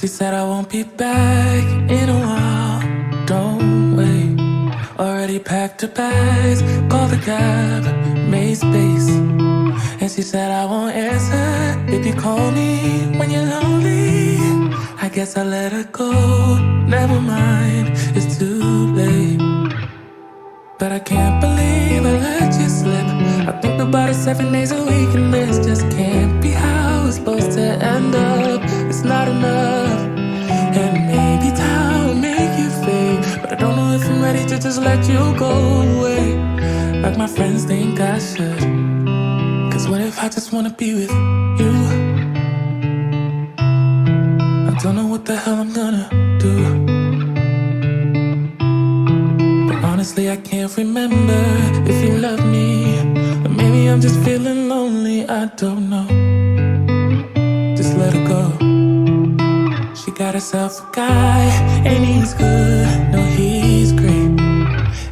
she said I won't be back in a while. Don't wait. Already packed her bags, called the cab, made space. And she said I won't answer if you call me when you're lonely. I guess I let her go. Never mind, it's too late. But I can't believe I let you slip. I think about it 7 days a week, and this just can't be how it's supposed to end up. It's not enough. And maybe time will make you fade, but I don't know if I'm ready to just let you go away like my friends think I should. Cause what if I just wanna be with you? I don't know what the hell I'm gonna do. But honestly, I can't remember if you love me, or maybe I'm just feeling lonely, I don't know. Just let her go. She got herself a guy, and he's good, no he's great.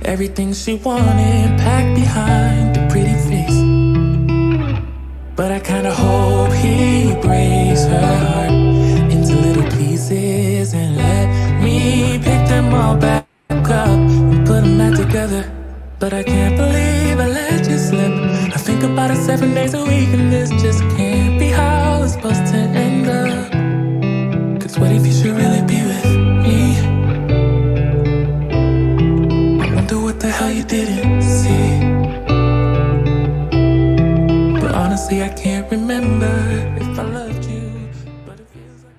Everything she wanted packed behind the pretty face. But I kinda hope he breaks her heart into little pieces and let me pick them all back up and put them back together. But I can't believe I let you slip. I think about it 7 days a week, and this just can't be how it's supposed to end up. Cause what if you should really be with me? I wonder what the hell you didn't see. But honestly, I can't remember if I loved you, but it feels like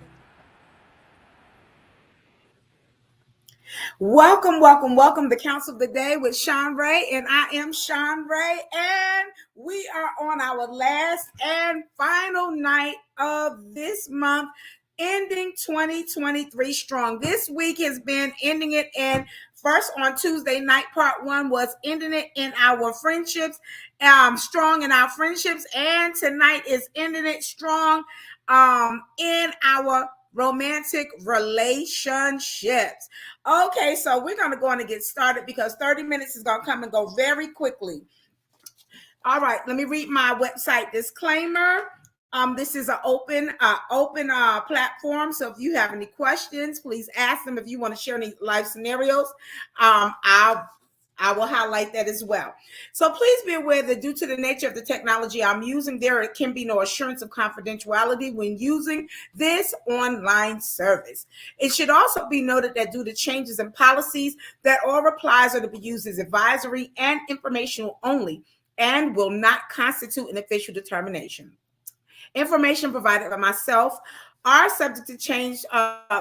Welcome to Counsel of the Day with Shanrae, and I am Shanrae, and we are on our last and final night of this month, ending 2023 strong. This week has been ending it in first on Tuesday night. Part 1 was ending it in our friendships, strong in our friendships, and tonight is ending it strong in our romantic relationships. Okay, so we're going to go on and get started because 30 minutes is going to come and go very quickly. All right, let me read my website disclaimer. This is an open platform, so if you have any questions, please ask them. If you want to share any life scenarios, I will highlight that as well. So please be aware that due to the nature of the technology I'm using, there can be no assurance of confidentiality when using this online service. It should also be noted that due to changes in policies, that all replies are to be used as advisory and informational only and will not constitute an official determination. Information provided by myself are subject to change,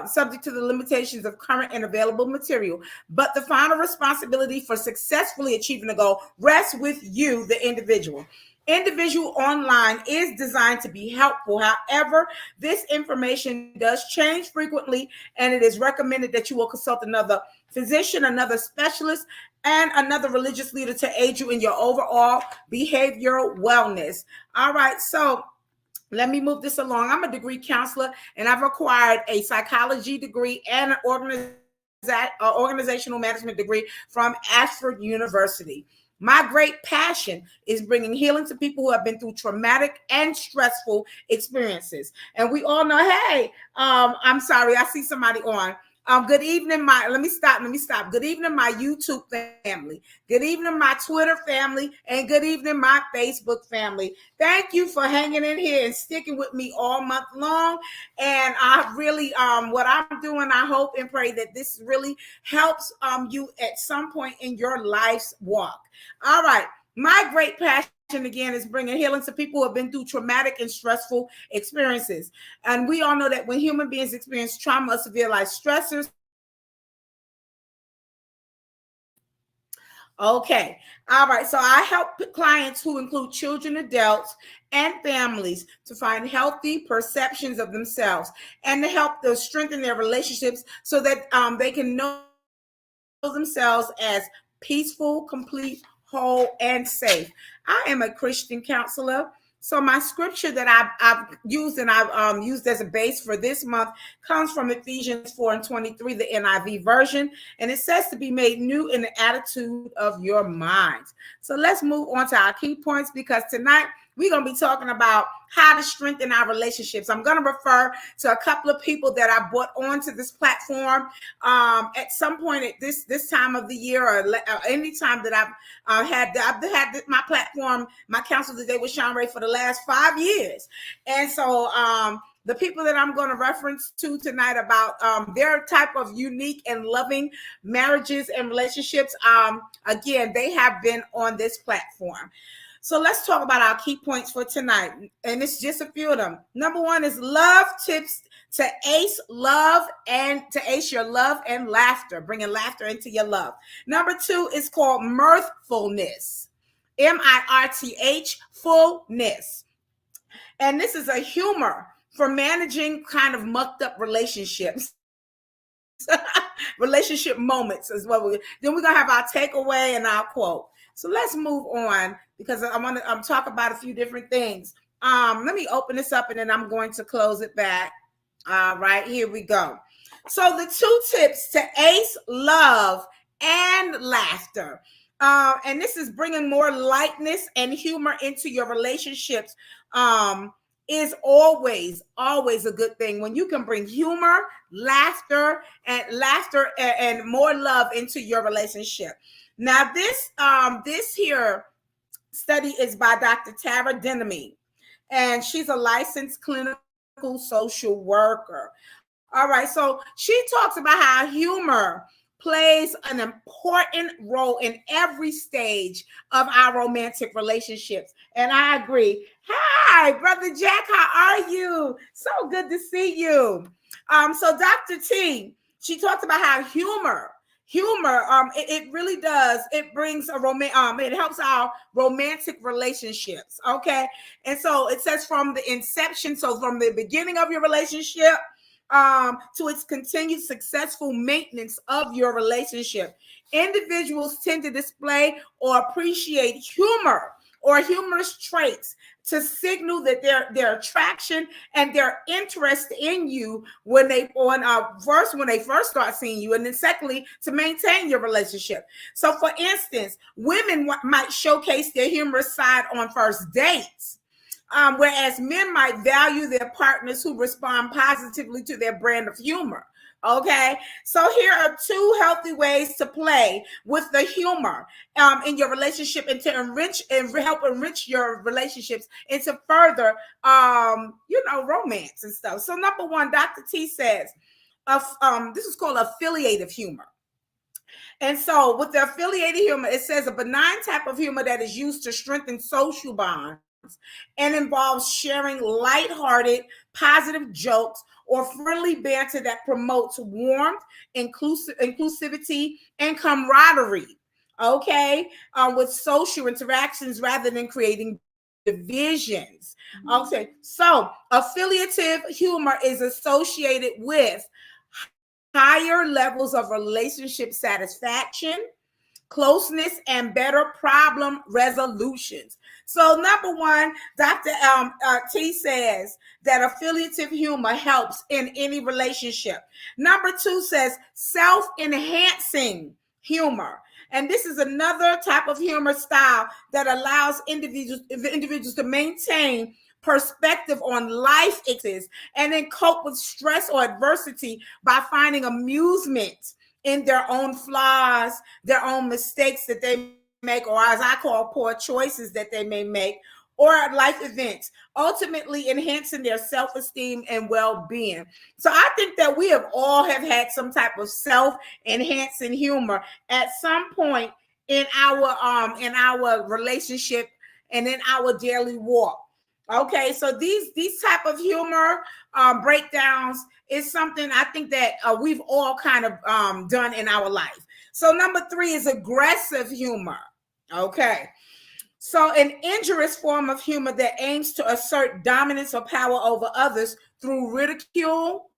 subject to the limitations of current and available material, but the final responsibility for successfully achieving the goal rests with you, the individual. Individual online is designed to be helpful. However, this information does change frequently, and it is recommended that you will consult another physician, another specialist, and another religious leader to aid you in your overall behavioral wellness. All right, so let me move this along. I'm a degree counselor, and I've acquired a psychology degree and an organizational management degree from Ashford University. My great passion is bringing healing to people who have been through traumatic and stressful experiences. And we all know, hey, I'm sorry, I see somebody on. Good evening, let me stop. Good evening, my YouTube family. Good evening, my Twitter family, and good evening, my Facebook family. Thank you for hanging in here and sticking with me all month long. And I really, what I'm doing, I hope and pray that this really helps you at some point in your life's walk. All right, my great passion again is bringing healing to people who have been through traumatic and stressful experiences. And we all know that when human beings experience trauma or severe life stressors, okay. All right. So I help clients who include children, adults, and families to find healthy perceptions of themselves and to help them strengthen their relationships so that they can know themselves as peaceful, complete, whole, and safe. I am a Christian counselor. So my scripture that I've used and I've used as a base for this month comes from Ephesians 4:23, the NIV version. And it says to be made new in the attitude of your minds. So let's move on to our key points because tonight we're going to be talking about how to strengthen our relationships. I'm going to refer to a couple of people that I brought onto this platform at some point at this time of the year, or any time that I've had my platform, my Counsel Today with Shanrae, for the last 5 years. And so the people that I'm going to reference to tonight about their type of unique and loving marriages and relationships, again, they have been on this platform. So let's talk about our key points for tonight. And it's just a few of them. Number one is love tips to ace your love and laughter, bringing laughter into your love. Number two is called mirthfulness, MIRTH, fullness. And this is a humor for managing kind of mucked up relationships. Relationship moments is what then we're going to have our takeaway and our quote. So let's move on, because I want to talk about a few different things. Let me open this up and then I'm going to close it back. All right, here we go. So the 2 tips to ace love and laughter. And this is bringing more lightness and humor into your relationships. Is always a good thing when you can bring humor, laughter and more love into your relationship. Now, this here study is by Dr. Tara Denemy, and she's a licensed clinical social worker. All right, so she talks about how humor plays an important role in every stage of our romantic relationships. And I agree. Hi, Brother Jack, how are you? So good to see you. So Dr. T, she talks about how humor, it really does. It brings it helps our romantic relationships. Okay. And so it says from the inception, so from the beginning of your relationship, to its continued successful maintenance of your relationship. Individuals tend to display or appreciate humor or humorous traits to signal that their attraction and their interest in you when they first start seeing you, and then secondly, to maintain your relationship. So for instance, women might showcase their humorous side on first dates. Whereas men might value their partners who respond positively to their brand of humor. Okay, so here are 2 healthy ways to play with the humor in your relationship, and to help enrich your relationships into further, romance and stuff. So number 1, Dr. T says, this is called affiliative humor. And so with the affiliated humor, it says a benign type of humor that is used to strengthen social bonds and involves sharing lighthearted, positive jokes or friendly banter that promotes warmth, inclusivity, and camaraderie. Okay, with social interactions rather than creating divisions. Okay, so affiliative humor is associated with higher levels of relationship satisfaction, closeness, and better problem resolutions. So number 1, Dr. T says that affiliative humor helps in any relationship. Number 2 says self-enhancing humor. And this is another type of humor style that allows individuals to maintain perspective on life experiences and then cope with stress or adversity by finding amusement in their own flaws, their own mistakes that they make, or as I call, poor choices that they may make, or life events, ultimately enhancing their self-esteem and well-being. So I think that we have had some type of self-enhancing humor at some point in our relationship and in our daily walk. Okay, so these type of humor breakdowns is something I think that we've all kind of done in our life. So number 3 is aggressive humor. Okay, so an injurious form of humor that aims to assert dominance or power over others through ridicule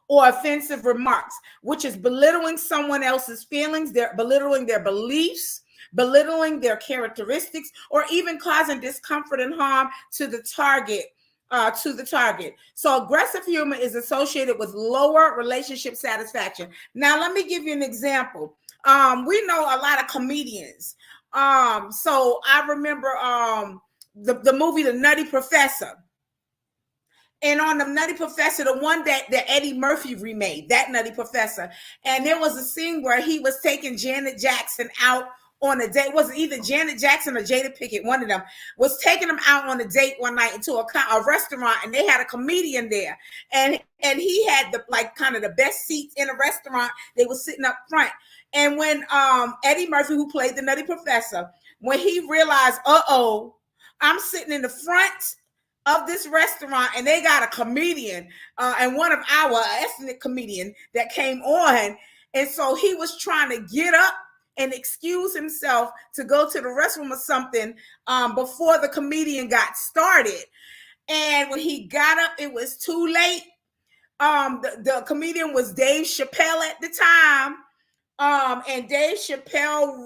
or offensive remarks, which is belittling someone else's feelings, belittling their beliefs, belittling their characteristics, or even causing discomfort and harm to the target. So aggressive humor is associated with lower relationship satisfaction. Now, let me give you an example. We know a lot of comedians. So I remember the movie The Nutty Professor. And on the Nutty Professor, the one that Eddie Murphy remade, that Nutty Professor. And there was a scene where he was taking Janet Jackson out on a date. It was either Janet Jackson or Jada Pinkett, one of them, was taking them out on a date one night into a restaurant, and they had a comedian there. And he had the like kind of the best seats in a restaurant. They were sitting up front. And when Eddie Murphy, who played the Nutty Professor, when he realized, I'm sitting in the front of this restaurant and they got a comedian and one of our ethnic comedian that came on, and so he was trying to get up and excuse himself to go to the restroom or something before the comedian got started. And when he got up, it was too late. The comedian was Dave Chappelle at the time, and Dave Chappelle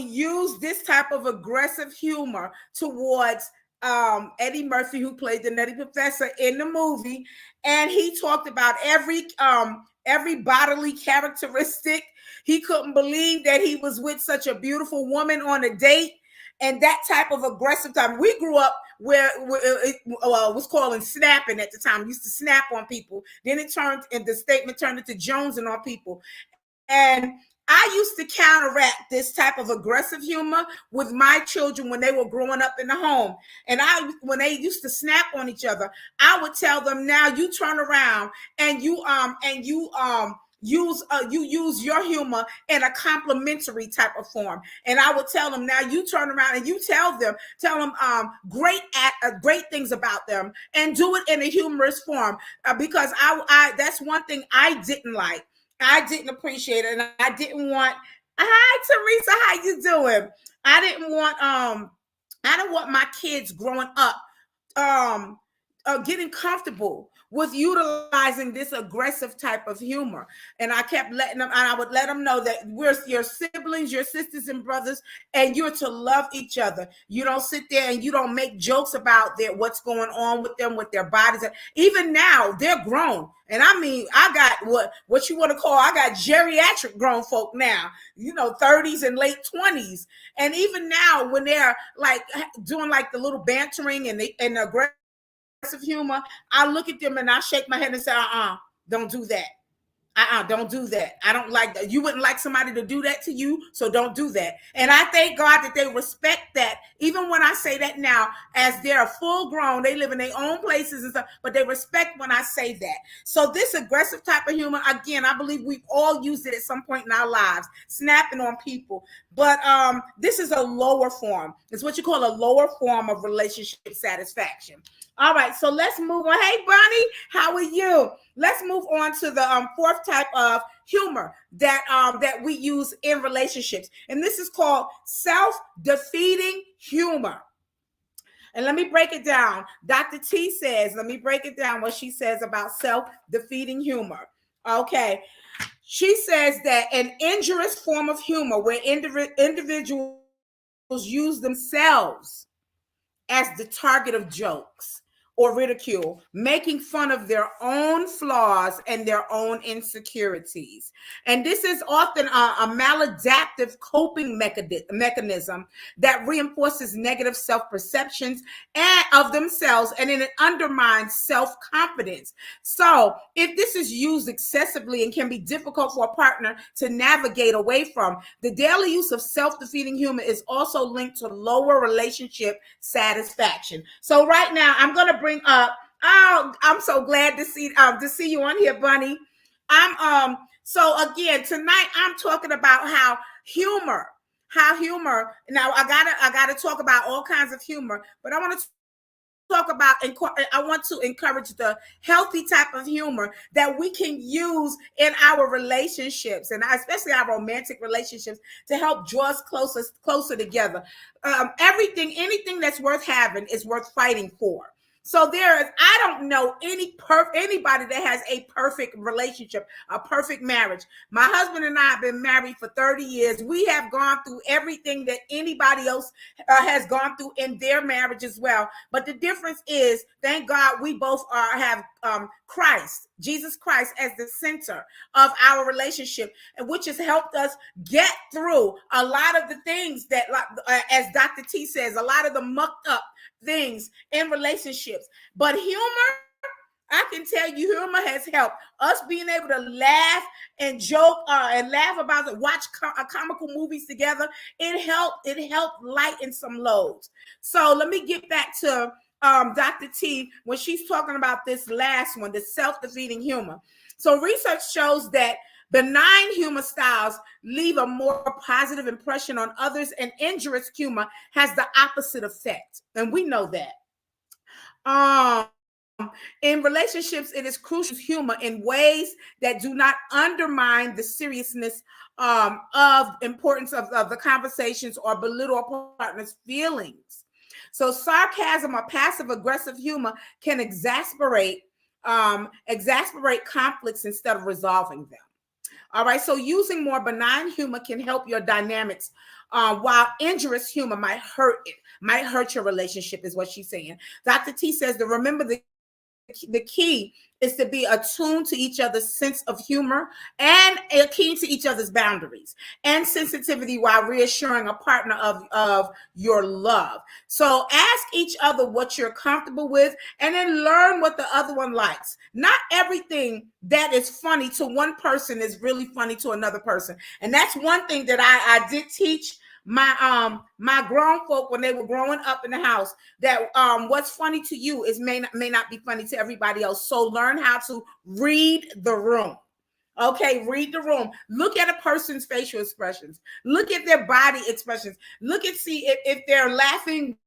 used this type of aggressive humor towards Eddie Murphy, who played the Nutty Professor in the movie. And he talked about every bodily characteristic. He couldn't believe that he was with such a beautiful woman on a date, and that type of aggressive time. We grew up where it was called snapping at the time. We used to snap on people. Then the statement turned into jonesing on people. And I used to counteract this type of aggressive humor with my children when they were growing up in the home. And when they used to snap on each other, I would tell them, now you turn around and you use your humor in a complimentary type of form. And I would tell them, now you turn around and you tell them great things about them, and do it in a humorous form, because I that's one thing I didn't like. I didn't appreciate it, and I didn't want. Hi, Teresa, how you doing? I didn't want my kids growing up getting comfortable with utilizing this aggressive type of humor. And I kept letting them, and I would let them know that we're your siblings, your sisters and brothers, and you're to love each other. You don't sit there and you don't make jokes about what's going on with them, with their bodies. Even now, they're grown. And I got what you want to call, I got geriatric grown folk now, 30s and late 20s. And even now, when they're like doing like the little bantering and the aggressive humor, I look at them and I shake my head and say, don't do that. Don't do that. I don't like that. You wouldn't like somebody to do that to you, so don't do that. And I thank God that they respect that. Even when I say that now, as they're full grown, they live in their own places and stuff, but they respect when I say that. So this aggressive type of humor, again, I believe we've all used it at some point in our lives, snapping on people. But this is a lower form. It's what you call a lower form of relationship satisfaction. All right, so let's move on. Hey, Bonnie, how are you? Let's move on to the fourth type of humor that we use in relationships. And this is called self-defeating humor. And let me break it down. Dr. T says, let me break it down what she says about self-defeating humor. Okay. She says that an injurious form of humor where individuals use themselves as the target of jokes or ridicule, making fun of their own flaws and their own insecurities. And this is often a maladaptive coping mechanism that reinforces negative self-perceptions of themselves, and it undermines self-confidence. So if this is used excessively and can be difficult for a partner to navigate away from, the daily use of self-defeating humor is also linked to lower relationship satisfaction. So right now, I'm going to bring up, I'm so glad to see you on here, Bunny. So again, tonight I'm talking about how humor, now I gotta talk about all kinds of humor, but I want to encourage the healthy type of humor that we can use in our relationships, and especially our romantic relationships, to help draw us closer together. Anything that's worth having is worth fighting for. So I don't know anybody that has a perfect relationship, a perfect marriage. My husband and I have been married for 30 years. We have gone through everything that anybody else has gone through in their marriage as well. But the difference is, thank God, we both have Christ, Jesus Christ, as the center of our relationship, and which has helped us get through a lot of the things that, as Dr. T says, a lot of the mucked up things in relationships. But humor, I can tell you, humor has helped us being able to laugh and joke and laugh about it, watch comical movies together. It helped lighten some loads. So let me get back to Dr. T when she's talking about this last one, the self-defeating humor. So research shows that benign humor styles leave a more positive impression on others, and injurious humor has the opposite effect. And we know that. In relationships, it is crucial to use humor in ways that do not undermine the seriousness of importance of the conversations or belittle a partner's feelings. So sarcasm or passive-aggressive humor can exasperate conflicts instead of resolving them. All right, so using more benign humor can help your dynamics, while injurious humor might hurt your relationship, is what she's saying. Dr. T says to remember the key is to be attuned to each other's sense of humor and keen to each other's boundaries and sensitivity while reassuring a partner of your love. So ask each other what you're comfortable with, and then learn what the other one likes. Not everything that is funny to one person is really funny to another person. And that's one thing that I did teach my grown folk when they were growing up in the house, that what's funny to you may not be funny to everybody else. So learn how to read the room. Okay, read the room. Look at a person's facial expressions. Look at their body expressions. See if they're laughing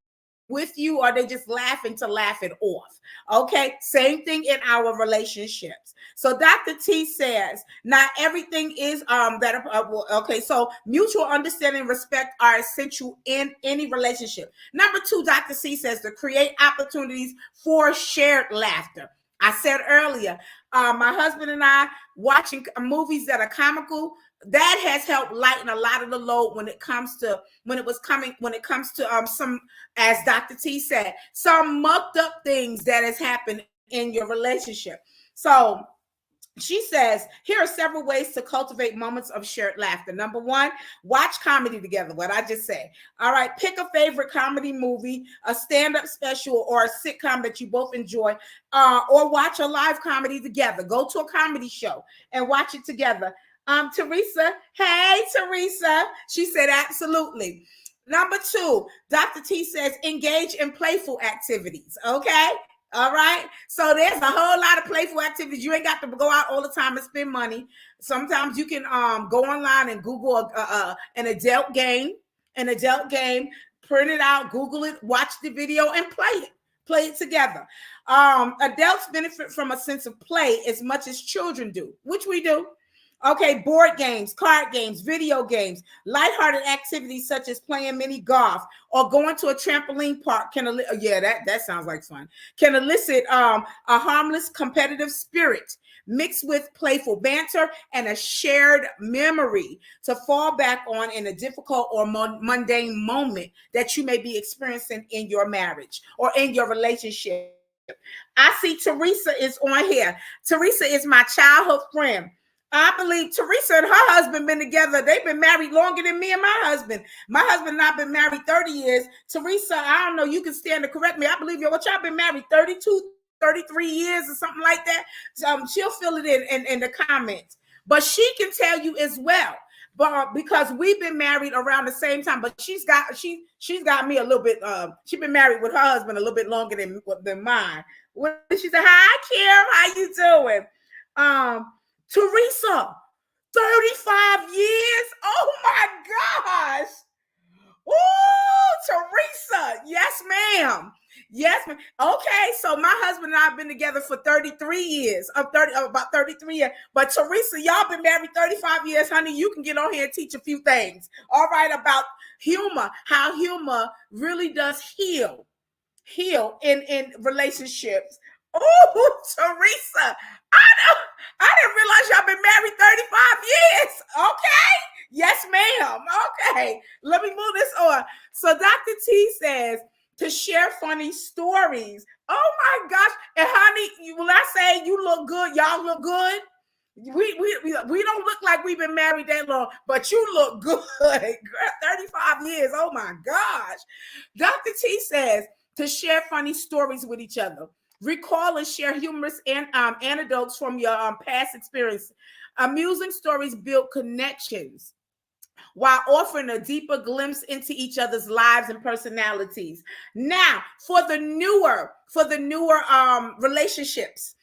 with you, or they just laughing to laugh it off. Okay, same thing in our relationships. So Dr. T says not everything is okay, so mutual understanding and respect are essential in any relationship. Number 2, Dr. C says to create opportunities for shared laughter. I said earlier, my husband and I watching movies that are comical, that has helped lighten a lot of the load when it comes to some, as Dr. T said, some mucked up things that has happened in your relationship. So she says, here are several ways to cultivate moments of shared laughter. Number 1, watch comedy together, what I just said. All right, pick a favorite comedy movie, a stand-up special, or a sitcom that you both enjoy, or watch a live comedy together. Go to a comedy show and watch it together. Teresa, hey, Teresa. She said, absolutely. Number 2, Dr. T says, engage in playful activities. Okay. All right. So there's a whole lot of playful activities. You ain't got to go out all the time and spend money. Sometimes you can go online and Google an adult game, print it out, Google it, watch the video, and play it together. Adults benefit from a sense of play as much as children do, which we do. Okay, board games, card games, video games, lighthearted activities such as playing mini golf or going to a trampoline park that sounds like fun. Can elicit a harmless competitive spirit mixed with playful banter and a shared memory to fall back on in a difficult or mundane moment that you may be experiencing in your marriage or in your relationship. I see Teresa is on here. Teresa is my childhood friend. I believe Teresa and her husband been together. They've been married longer than me and my husband. My husband and I have been married 30 years. Teresa, I don't know, you can stand to correct me. I believe y'all been married 32, 33 years or something like that. She'll fill it in the comments. But she can tell you as well. But because we've been married around the same time, but she's got me a little bit. She's been married with her husband a little bit longer than mine. When she said, "Hi, Kim, how you doing?" Teresa, 35 years. Oh my gosh. Ooh, Teresa. Yes, ma'am. Yes, ma'am. Okay, so my husband and I have been together for 33 years. About 33 years. But Teresa, y'all been married 35 years, honey. You can get on here and teach a few things. All right, about humor, how humor really does heal. heal in relationships. Oh, Teresa, I didn't realize y'all been married 35 years. Okay. Yes, ma'am. Okay. Let me move this on. So Dr. T says to share funny stories. Oh my gosh. And honey, when I say you look good, y'all look good. We don't look like we've been married that long, but you look good. 35 years. Oh my gosh. Dr. T says to share funny stories with each other. Recall and share humorous anecdotes from your past experience. Amusing stories build connections while offering a deeper glimpse into each other's lives and personalities. Now, for the newer relationships,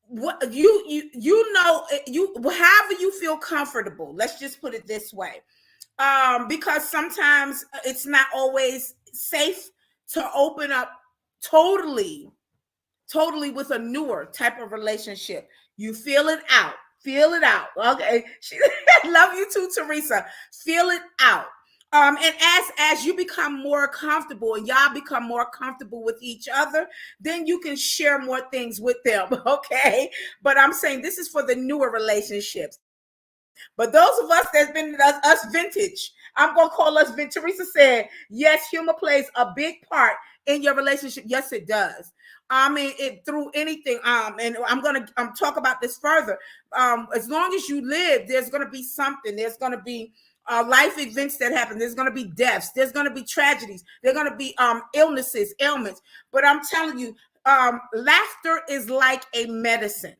what you know, you however you feel comfortable. Let's just put it this way, because sometimes it's not always safe to open up totally with a newer type of relationship. You feel it out. Okay. Love you too, Teresa. Feel it out. And as you become more comfortable and y'all become more comfortable with each other, then you can share more things with them. Okay. But I'm saying this is for the newer relationships. But those of us that's been us vintage, I'm gonna call us vintage. Teresa said, yes, humor plays a big part in your relationship. Yes, it does. I mean, it through anything. And I'm gonna talk about this further. As long as you live, there's gonna be something. There's gonna be life events that happen. There's gonna be deaths. There's gonna be tragedies. There's gonna be illnesses, ailments. But I'm telling you, laughter is like a medicine.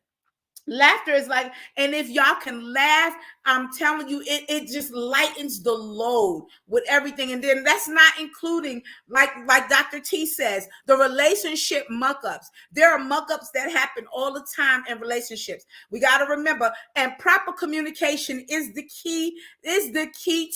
Laughter is like, and if y'all can laugh, I'm telling you, it just lightens the load with everything. And then that's not including, like Dr. T says, the relationship muck-ups. There are muck-ups that happen all the time in relationships. We got to remember, and proper communication is the key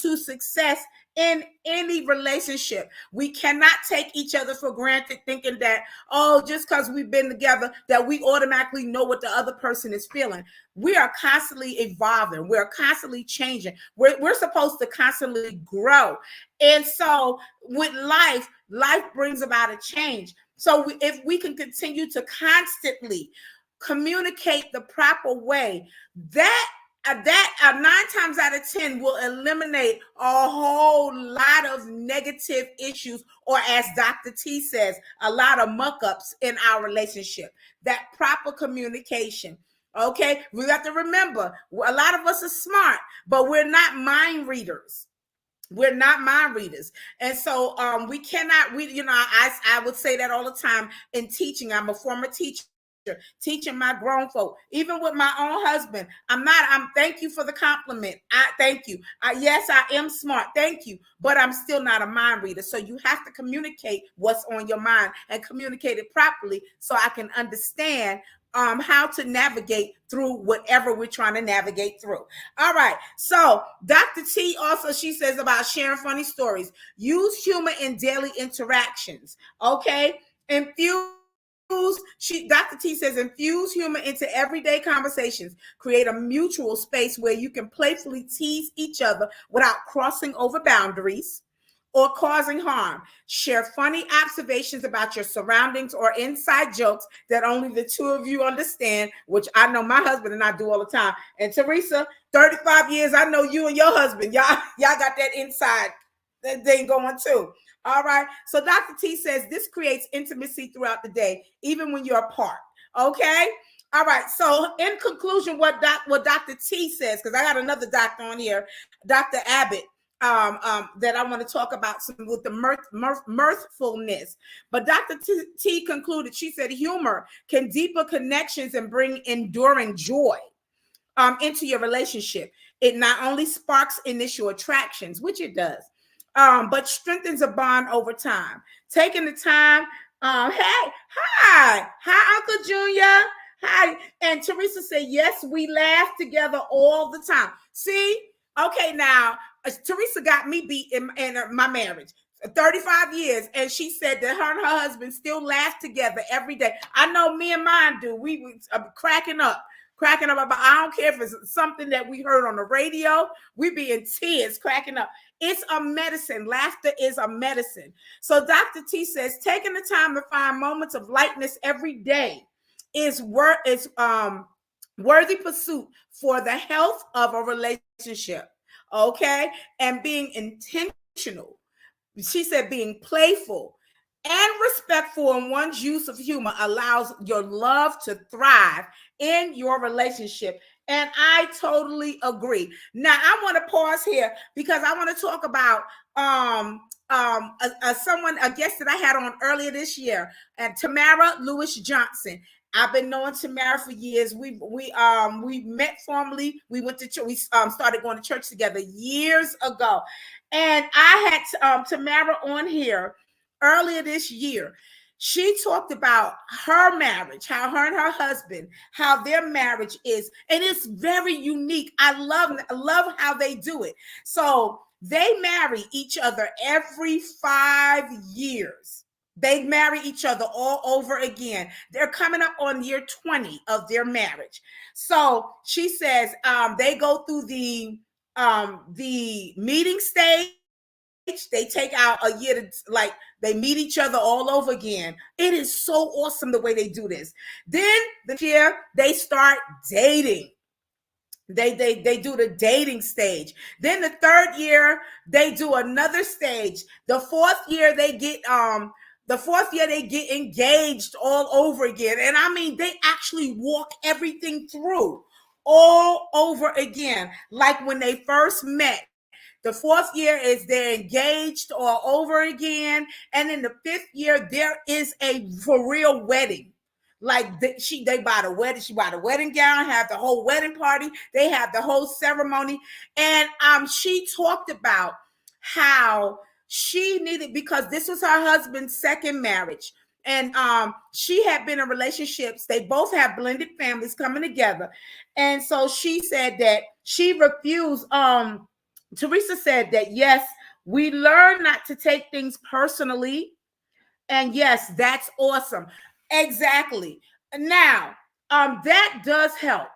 to success in any relationship. We cannot take each other for granted, thinking that, oh, just because we've been together, that we automatically know what the other person is feeling. We are constantly evolving. We're constantly changing. We're supposed to constantly grow. And so with life brings about a change. So if we can continue to constantly communicate the proper way, that 9 times out of 10 will eliminate a whole lot of negative issues, or as Dr. T says, a lot of muck-ups in our relationship. That proper communication. Okay, we have to remember, a lot of us are smart, but we're not mind readers. We're not mind readers. And so we cannot, I would say that all the time in teaching. I'm a former teacher, teaching my grown folk, even with my own husband. I'm thank you for the compliment. I thank you. Yes, I am smart. Thank you. But I'm still not a mind reader. So you have to communicate what's on your mind and communicate it properly so I can understand how to navigate through whatever we're trying to navigate through. All right. So Dr. T also, she says about sharing funny stories. Use humor in daily interactions. Okay. Dr. T says, infuse humor into everyday conversations. Create a mutual space where you can playfully tease each other without crossing over boundaries or causing harm. Share funny observations about your surroundings or inside jokes that only the two of you understand, which I know my husband and I do all the time. And Teresa, 35 years, I know you and your husband, y'all got that inside thing going too. All right. So Dr. T says this creates intimacy throughout the day, even when you're apart. Okay. All right. So in conclusion, what Dr. T says, because I got another doctor on here, Dr. Abbott, that I want to talk about some with the mirthfulness. But Dr. T concluded, she said, humor can deepen connections and bring enduring joy into your relationship. It not only sparks initial attractions, which it does, but strengthens a bond over time. Taking the time, hi, Uncle Junior. Hi. And Teresa said, yes, we laugh together all the time. See? Okay, now, Teresa got me beat in my marriage. 35 years, and she said that her and her husband still laugh together every day. I know me and mine do. We cracking up about, I don't care if it's something that we heard on the radio, we be in tears cracking up. It's a medicine. Laughter is a medicine. So Dr. T says, taking the time to find moments of lightness every day is worthy pursuit for the health of a relationship. Okay. And being intentional. She said being playful and respectful in one's use of humor allows your love to thrive in your relationship. And I totally agree. Now I want to pause here because I want to talk about a guest that I had on earlier this year, and Tamara Lewis Johnson. I've been knowing Tamara for years. We met formally. We went to church. We started going to church together years ago, and I had Tamara on here earlier this year. She talked about her marriage, how her and her husband, how their marriage is, and it's very unique. I love how they do it. So they marry each other every 5 years. They marry each other all over again. They're coming up on year 20 of their marriage. So she says they go through the meeting stage. They take out a year to, like, they meet each other all over again. It is so awesome the way they do this. Then the year they start dating. They do the dating stage. Then the third year they do another stage. The fourth year they get engaged all over again. And I mean, they actually walk everything through all over again, like when they first met. The fourth year is they're engaged all over again. And in the fifth year, there is a for real wedding. Like they buy the wedding, she bought a wedding gown, have the whole wedding party, they have the whole ceremony. And she talked about how she needed, because this was her husband's second marriage. And she had been in relationships. They both have blended families coming together. And so she said that she refused. Teresa said that, yes, we learn not to take things personally. And yes, that's awesome. Exactly. Now, that does help.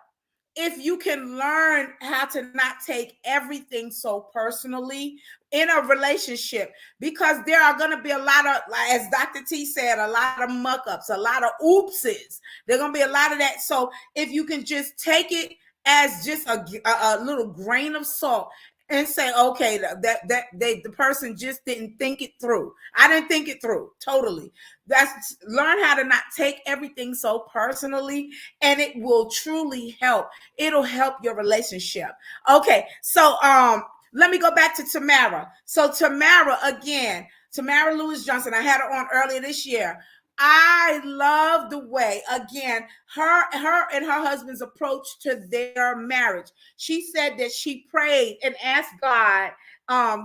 If you can learn how to not take everything so personally in a relationship, because there are going to be a lot of, as Dr. T said, a lot of muck-ups, a lot of oopses. There's going to be a lot of that. So if you can just take it as just a little grain of salt and say, okay, the person just didn't think it through. I didn't think it through totally. That's learn how to not take everything so personally, and it will truly help. It'll help your relationship. Okay, so let me go back to Tamara. So Tamara Lewis Johnson, I had her on earlier this year. I love the way, again, her and her husband's approach to their marriage. She said that she prayed and asked God.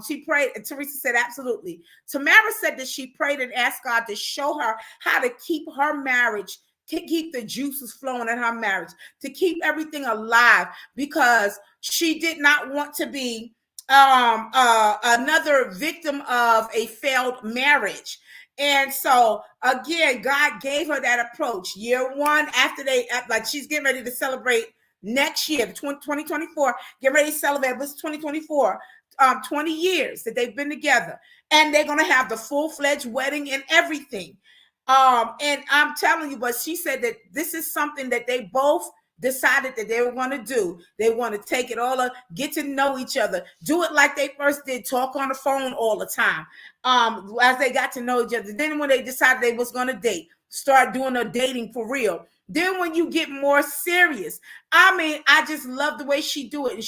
She prayed, and Teresa said, absolutely. Tamara said that she prayed and asked God to show her how to keep her marriage, to keep the juices flowing in her marriage, to keep everything alive, because she did not want to be another victim of a failed marriage. And so again, God gave her that approach. Year one, after she's getting ready to celebrate next year, 2024, get ready to celebrate this 2024, 20 years that they've been together. And they're going to have the full-fledged wedding and everything. And I'm telling you, but she said that this is something that they both decided that they were going to do. They want to take it all up, get to know each other, do it like they first did, talk on the phone all the time. As they got to know each other. Then when they decided they was going to date, start doing the dating for real. Then when you get more serious, I mean, I just love the way she do it. And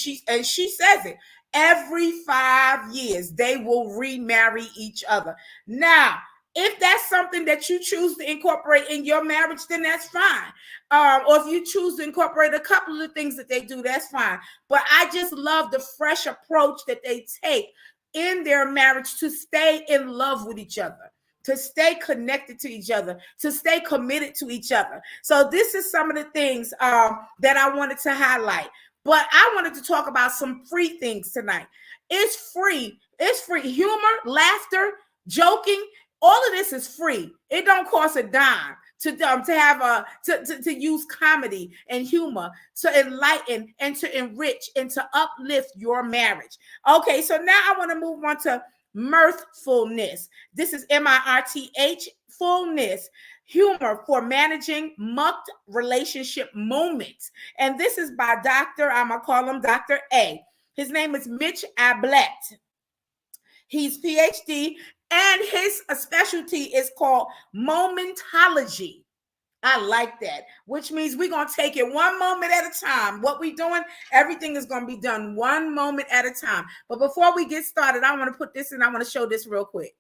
she says it. Every 5 years, they will remarry each other. Now, if that's something that you choose to incorporate in your marriage, then that's fine. Or if you choose to incorporate a couple of the things that they do, that's fine. But I just love the fresh approach that they take in their marriage to stay in love with each other, to stay connected to each other, to stay committed to each other. So this is some of the things that I wanted to highlight. But I wanted to talk about some free things tonight. It's free. It's free. Humor, laughter, joking. All of this is free. It don't cost a dime. to use comedy and humor to enlighten and to enrich and to uplift your marriage. Okay, so now I want to move on to mirthfulness. This is MIRTH, fullness, humor for managing mucked relationship moments. And this is by Dr. I'm gonna call him Dr. A. His name is Mitch Ablett. He's PhD, and his specialty is called momentology. I like that, which means we're going to take it one moment at a time. What we're doing, everything is going to be done one moment at a time. But before we get started, I want to put this in. I want to show this real quick.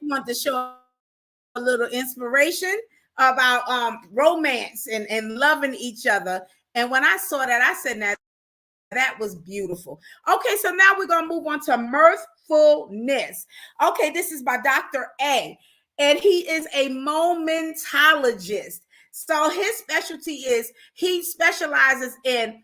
Want to show a little inspiration about romance and loving each other. And when I saw that, I said, now that was beautiful. Okay, so now we're going to move on to mirthfulness. Okay, this is by Dr. A, and he is a momentologist. So his specialty is he specializes in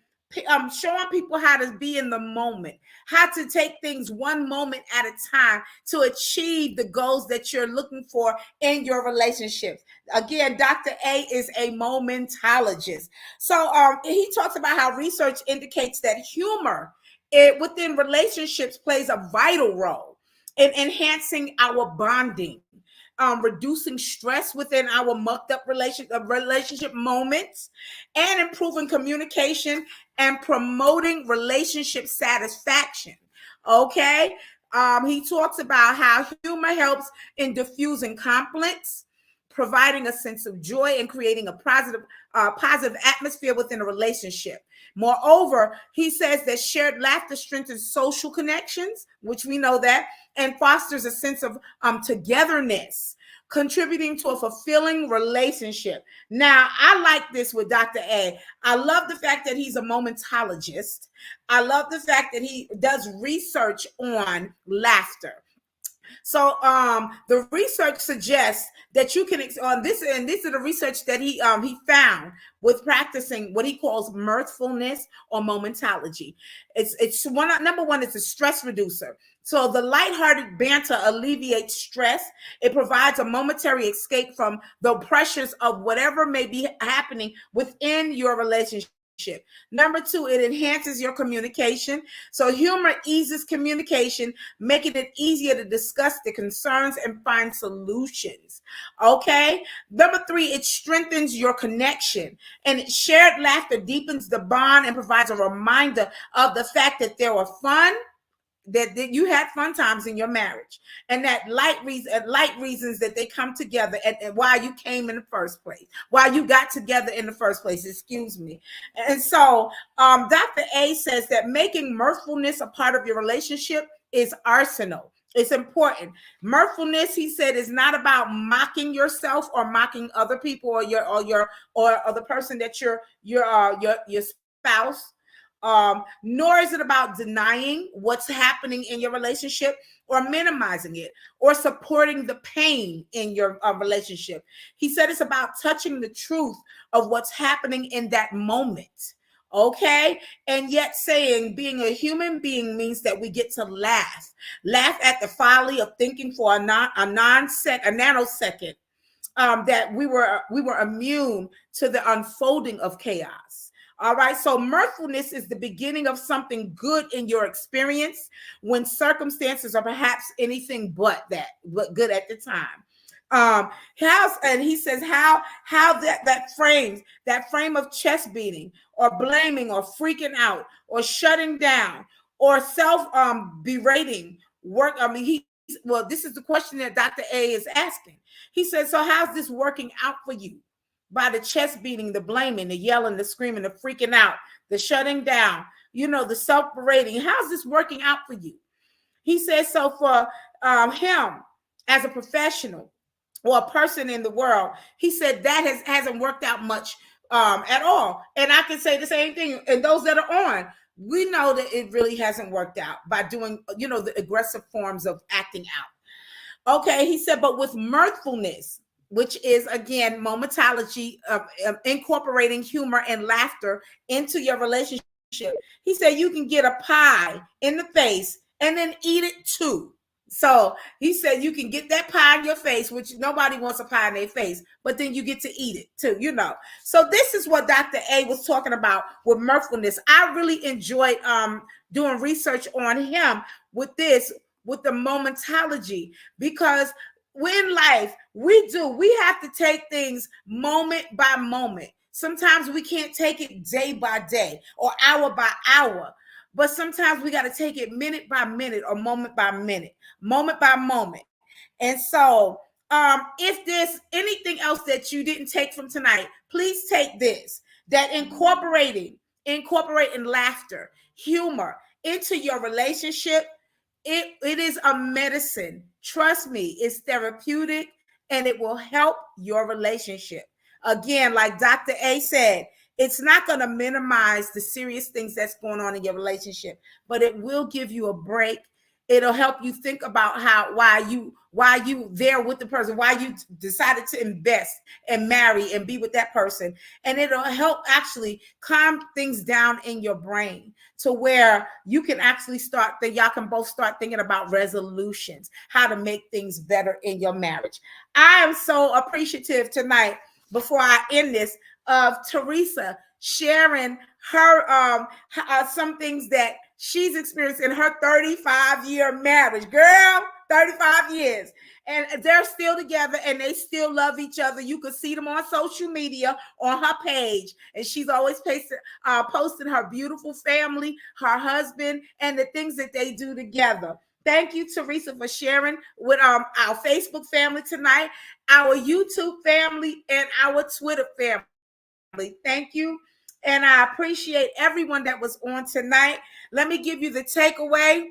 showing people how to be in the moment, how to take things one moment at a time to achieve the goals that you're looking for in your relationships. Again, Dr. A is a momentologist. So he talks about how research indicates that humor within relationships plays a vital role in enhancing our bonding, reducing stress within our mucked up relationship moments, and improving communication and promoting relationship satisfaction. Okay. He talks about how humor helps in diffusing conflicts, providing a sense of joy, and creating a positive atmosphere within a relationship. Moreover, he says that shared laughter strengthens social connections, which we know that, and fosters a sense of togetherness, contributing to a fulfilling relationship. Now, I like this with Dr. A. I love the fact that he's a momentologist. I love the fact that he does research on laughter. So the research suggests that you can this is the research that he found with practicing what he calls mirthfulness or momentology. It's number one, it's a stress reducer. So the lighthearted banter alleviates stress. It provides a momentary escape from the pressures of whatever may be happening within your relationship. Number two, it enhances your communication. So humor eases communication, making it easier to discuss the concerns and find solutions. Okay. Number three, it strengthens your connection, and shared laughter deepens the bond and provides a reminder of the fact that there were fun, that you had fun times in your marriage, and that light reasons that they come together, and why you came in the first place, why you got together in the first place, excuse me. And so Dr. A says that making mirthfulness a part of your relationship is arsenal. It's important. Mirthfulness, he said, is not about mocking yourself or mocking other people or the person that your spouse. Nor is it about denying what's happening in your relationship or minimizing it or supporting the pain in your relationship. He said it's about touching the truth of what's happening in that moment. Okay. And yet saying being a human being means that we get to laugh at the folly of thinking for a nanosecond that we were immune to the unfolding of chaos. All right. So mirthfulness is the beginning of something good in your experience when circumstances are perhaps anything but good at the time. And he says how that frame of chest beating or blaming or freaking out or shutting down or self berating work. I mean, well, this is the question that Dr. A is asking. He said, so how's this working out for you? By the chest beating, the blaming, the yelling, the screaming, the freaking out, the shutting down, the self-berating. How's this working out for you? He says, so for him as a professional or a person in the world, he said that hasn't worked out much at all. And I can say the same thing. And those that are on, we know that it really hasn't worked out by doing, the aggressive forms of acting out. Okay, he said, but with mirthfulness, which is, again, momentology of incorporating humor and laughter into your relationship, he said you can get a pie in the face and then eat it too. So he said you can get that pie in your face, which nobody wants a pie in their face, but then you get to eat it too, So this is what Dr. A was talking about with mirthfulness. I really enjoyed doing research on him with this, with the momentology, because in life, we have to take things moment by moment. Sometimes we can't take it day by day or hour by hour, but sometimes we got to take it minute by minute or moment by minute, moment by moment. And so if there's anything else that you didn't take from tonight, please take this, that incorporating laughter, humor into your relationship, it is a medicine. Trust me, it's therapeutic and it will help your relationship. Again, like Dr. A said, it's not going to minimize the serious things that's going on in your relationship, but it will give you a break. It'll help you think about why you there with the person, why you decided to invest and marry and be with that person. And it'll help actually calm things down in your brain to where you can actually y'all can both start thinking about resolutions, how to make things better in your marriage. I am so appreciative tonight, before I end this, of Teresa sharing her some things that she's experienced in her 35-year marriage. Girl, 35 years. And they're still together and they still love each other. You can see them on social media, on her page. And she's always posting her beautiful family, her husband, and the things that they do together. Thank you, Teresa, for sharing with our Facebook family tonight, our YouTube family, and our Twitter family. Thank you. And I appreciate everyone that was on tonight. Let me give you the takeaway.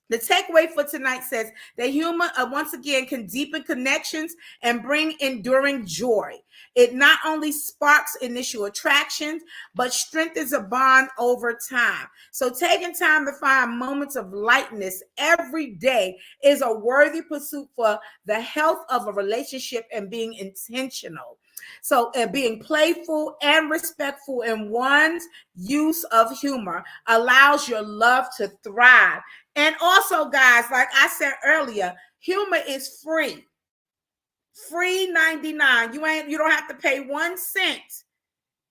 The takeaway for tonight says that humor, once again, can deepen connections and bring enduring joy. It not only sparks initial attractions, but strengthens a bond over time. So taking time to find moments of lightness every day is a worthy pursuit for the health of a relationship and being intentional. So being playful and respectful in one's use of humor allows your love to thrive. And also, guys, like I said earlier, humor is free. Free 99. You don't have to pay 1 cent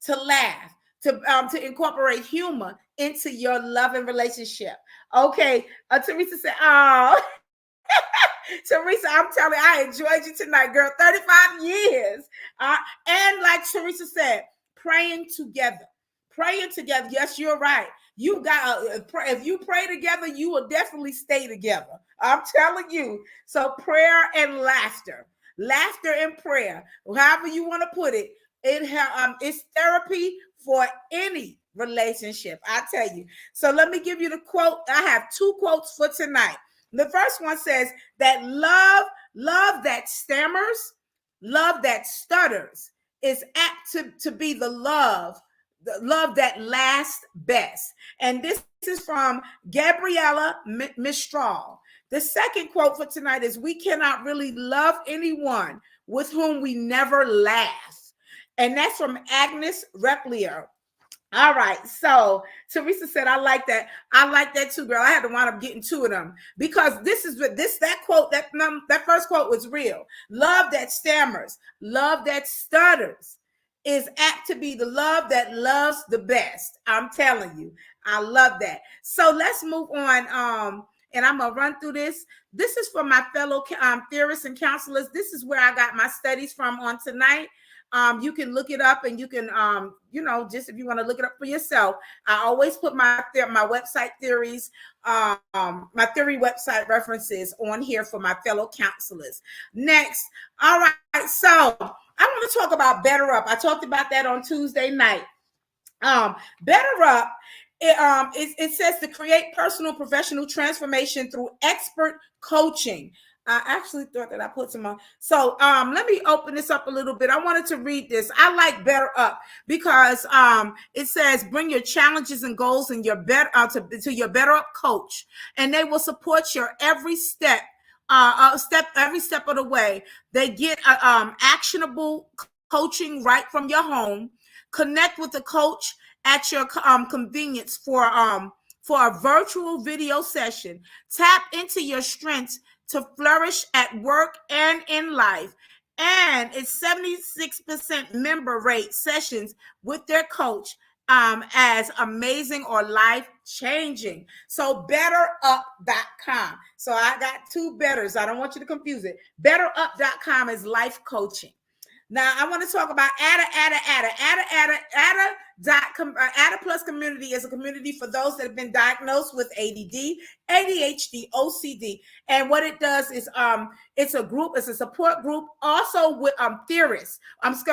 to laugh, to incorporate humor into your loving relationship. Okay, Teresa said, oh, Teresa, I'm telling you, I enjoyed you tonight, girl. 35 years. And like Teresa said, praying together. Yes, you're right. You got if you pray together, you will definitely stay together. I'm telling you. So prayer and laughter and prayer, however you want to put it, it's therapy for any relationship. I tell you. So let me give you the quote. I have 2 quotes for tonight. The first one says that love that stammers, love that stutters is apt to be the love that lasts best. And this is from Gabriella Mistral. The second quote for tonight is, we cannot really love anyone with whom we never laugh. And that's from Agnes Replier. All right. So Teresa said, I like that. I like that too, girl. I had to wind up getting 2 of them because that quote, that first quote was real. Love that stammers, love that stutters is apt to be the love that loves the best. I'm telling you, I love that. So let's move on. And I'm going to run through this. This is for my fellow theorists and counselors. This is where I got my studies from on tonight. You can look it up, and you can, just if you want to look it up for yourself. I always put my website theories, my theory website references on here for my fellow counselors. Next, all right, so I want to talk about Better Up. I talked about that on Tuesday night. Better Up, it says to create personal professional transformation through expert coaching. I actually thought that I put some on. So let me open this up a little bit. I wanted to read this. I like Better Up because it says bring your challenges and goals and your to your Better Up coach, and they will support your every step. Every step of the way. They get actionable coaching right from your home. Connect with the coach at your convenience for a virtual video session. Tap into your strengths to flourish at work and in life. And it's 76% member rate sessions with their coach as amazing or life-changing. So betterup.com. So I got two betters. I don't want you to confuse it. Betterup.com is life coaching. Now I want to talk about Ada Plus Community is a community for those that have been diagnosed with ADD, ADHD, OCD, and what it does is it's a group, it's a support group, also with theorists. With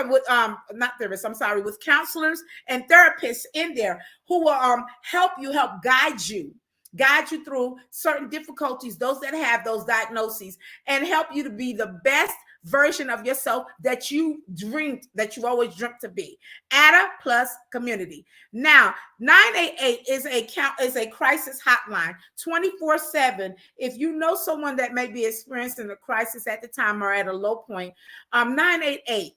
counselors and therapists in there who will help guide you through certain difficulties, those that have those diagnoses, and help you to be the best version of yourself that you always dreamt to be. Ada Plus Community. Now, 988 is a crisis hotline 24/7. If you know someone that may be experiencing a crisis at the time or at a low point, 988.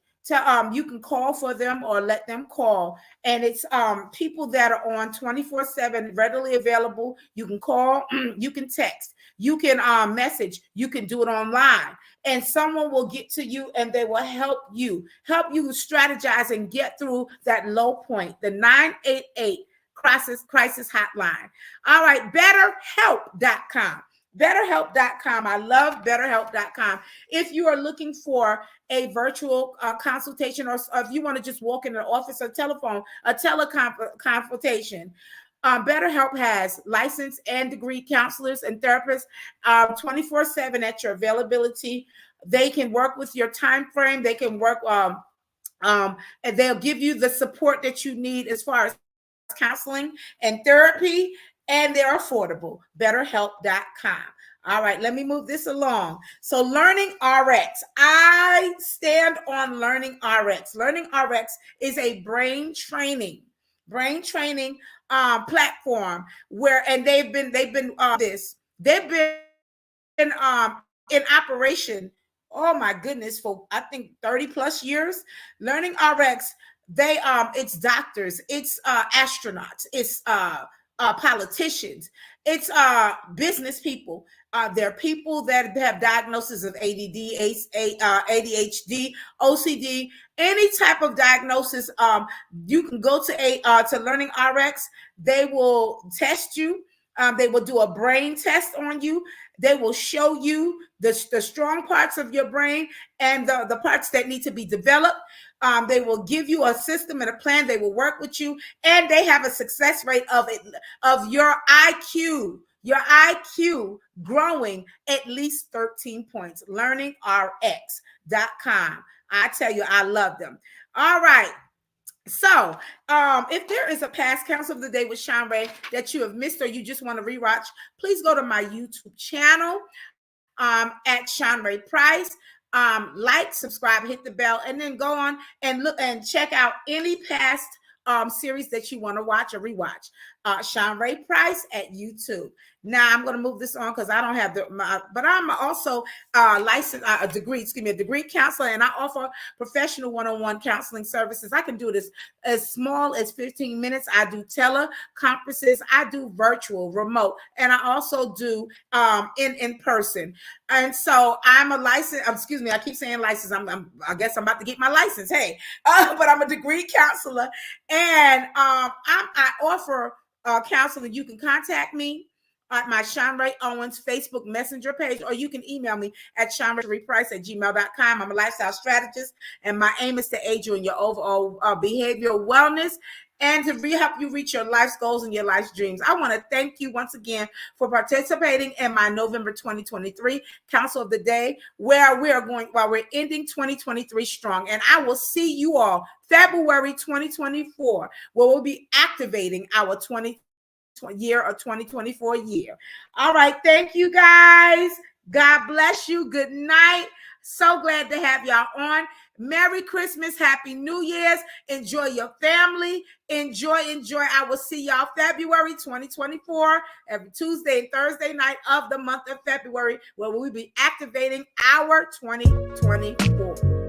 You can call for them or let them call, and it's people that are on 24/7, readily available. You can call, you can text, you can message, you can do it online, and someone will get to you and they will help you strategize and get through that low point. The 988 crisis hotline. All right, betterhelp.com. BetterHelp.com. I love BetterHelp.com. If you are looking for a virtual consultation, or if you want to just walk in an office or teleconsultation, BetterHelp has licensed and degree counselors and therapists 24/7 at your availability. They can work with your time frame. They can work, and they'll give you the support that you need as far as counseling and therapy, and they're affordable. BetterHelp.com. All right, let me move this along. So Learning RX. I stand on Learning RX. Learning RX is a brain training platform and they've been in operation, oh my goodness, for I think 30 plus years. Learning RX, it's doctors, it's astronauts, it's politicians, it's business people. There are people that have diagnoses of ADD, ADHD, OCD, any type of diagnosis. You can go to Learning RX. They will test you. They will do a brain test on you. They will show you the strong parts of your brain and the parts that need to be developed. They will give you a system and a plan. They will work with you, and they have a success rate of your IQ growing at least 13 points. LearningRx.com. I tell you, I love them. All right. So if there is a past Counsel of the Day with Shanrae that you have missed or you just want to rewatch, please go to my YouTube channel at Shanrae Price. Like, subscribe, hit the bell, and then go on and look and check out any past series that you want to watch or rewatch. Shanrae Price at YouTube. Now I'm going to move this on because I don't have but I'm also licensed, a degree counselor, and I offer professional one-on-one counseling services. I can do this as small as 15 minutes. I do teleconferences, I do virtual, remote, and I also do in person. And so I'm a licensed, I keep saying license. I guess I'm about to get my license. Hey, but I'm a degree counselor, and I offer counseling. You can contact me at my Shanrae Owens Facebook Messenger page, or you can email me at shanraeprice@gmail.com. I'm a lifestyle strategist, and my aim is to aid you in your overall behavioral wellness and to help you reach your life's goals and your life's dreams. I want to thank you once again for participating in my November 2023 Counsel of the Day, where we're ending 2023 strong. And I will see you all February 2024, where we'll be activating our 2024 year. All right. Thank you, guys. God bless you. Good night. So glad to have y'all on. Merry Christmas. Happy New Year's. Enjoy your family. Enjoy. I will see y'all February 2024, every Tuesday and Thursday night of the month of February, where we'll be activating our 2024.